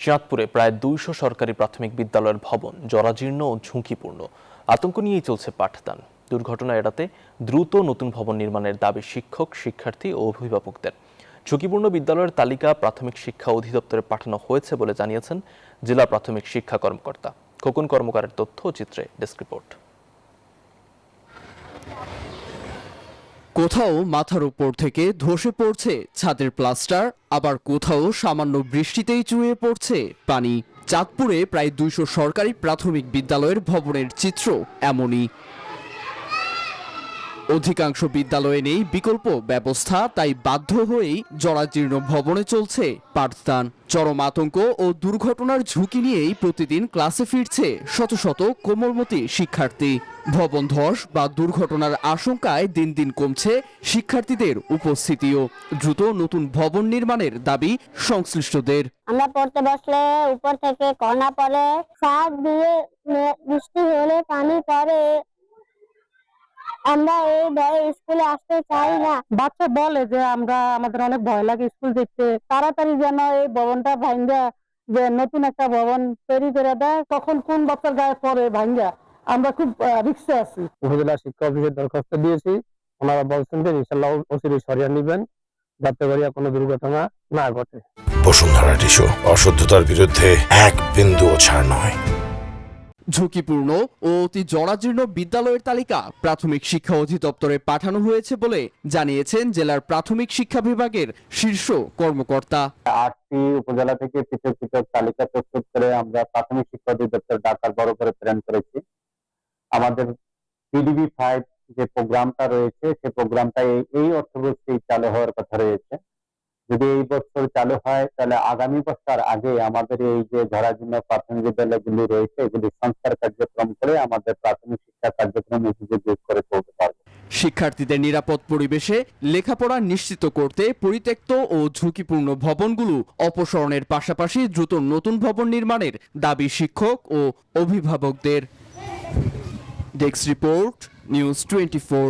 চাঁদপুরে প্রায় ২০০ সরকারি প্রাথমিক বিদ্যালয়ের ভবন জরাজীর্ণ ও ঝুঁকিপূর্ণ। আতঙ্ক নিয়েই চলছে পাঠদান। দুর্ঘটনা এড়াতে দ্রুত নতুন ভবন নির্মাণের দাবি শিক্ষক, শিক্ষার্থী ও অভিভাবকদের। ঝুঁকিপূর্ণ বিদ্যালয়ের তালিকা প্রাথমিক শিক্ষা অধিদপ্তরে পাঠানো হয়েছে বলে জানিয়েছেন জেলা প্রাথমিক শিক্ষা কর্মকর্তা খোকন কর্মকারের তথ্য ও চিত্রে ডেস্ক রিপোর্ট। কোথাও মাথার উপর থেকে ধসে পড়ছে ছাদের প্লাস্টার, আবার কোথাও সামান্য বৃষ্টিতেই চুইয়ে পড়ছে পানি। চাঁদপুরে প্রায় ২০০ সরকারি প্রাথমিক বিদ্যালয়ের ভবনের চিত্র এমনই। অধিকাংশ বিদ্যালয়ে নেই বিকল্প ব্যবস্থা, তাই বাধ্য হয়েই জরাজীর্ণ ভবনে চলছে পাঠদান। চরম আতঙ্ক ও দুর্ঘটনার ঝুঁকি নিয়েই প্রতিদিন ক্লাসে ফিরছে শত শত কোমলমতি শিক্ষার্থী। ভবন ধস বা দুর্ঘটনার আশঙ্কায় দিন দিন কমছে শিক্ষার্থীদের উপস্থিতিও। দ্রুত নতুন ভবন নির্মাণের দাবি সংশ্লিষ্টদের। আমরা পড়তে বসলে উপর থেকে কণা পড়ে, ছাদ দিয়ে বৃষ্টি হলে পানি পড়ে। আমরা এই ভয়ে স্কুলে আসতে চাই না। বাচ্চা বলে যে আমাদের অনেক ভয় লাগে স্কুল যেতে, তাড়াতাড়ি যেন এই ভবনটা ভাঙ্গা যে নতুন একটা ভবন তৈরি করে দেয়। কখন কোন বাচ্চার গায়ে পড়ে ভাঙ্গা, আমরা খুব রিস্কে আছি। উপজেলা শিক্ষা অফিসে দরখাস্ত দিয়েছি, ওনারা বলছেন যে ইনশাআল্লাহ অচিরে সরিয়ে নেবেন যাতে করে কোনো দুর্ঘটনা না ঘটে। বসুন্ধরা টিস্যু, অশুদ্ধতার বিরুদ্ধে এক বিন্দুও ছাড় নয়। ঝুঁকিপূর্ণ ও অতি জরাজীর্ণ বিদ্যালয়ের তালিকা প্রাথমিক শিক্ষা অধিদপ্তরে পাঠানো হয়েছে বলে জানিয়েছেন জেলার প্রাথমিক শিক্ষা বিভাগের শীর্ষ কর্মকর্তা। 8টি উপজেলা থেকে পৃথক পৃথক তালিকা প্রস্তুত করে আমরা প্রাথমিক শিক্ষা অধিদপ্তর ঢাকার বড় করে প্রেরণ করেছি। আমাদের পিডিবি 5 যে প্রোগ্রামটা রয়েছে সেই প্রোগ্রামটা এই অর্থবর্ষে চালু হওয়ার কথা রয়েছে। যদি এই বছর চালু হয় তাহলে আগামী বছর আগে আমাদের এই যে জরাজীর্ণ প্রাথমিক বিদ্যালয়গুলি রয়েছে এগুলি সংস্কার কার্যক্রম করে আমাদের প্রাথমিক শিক্ষা কার্যক্রম যোগ করে চলতে পারবে। শিক্ষার্থীদের নিরাপদ পরিবেশে লেখাপড়া নিশ্চিত করতে পরিত্যক্ত ও ঝুঁকিপূর্ণ ভবনগুলো অপসারণের পাশাপাশি দ্রুত নতুন ভবন নির্মাণের দাবি শিক্ষক ও অভিভাবকদের। Desk report, news 24।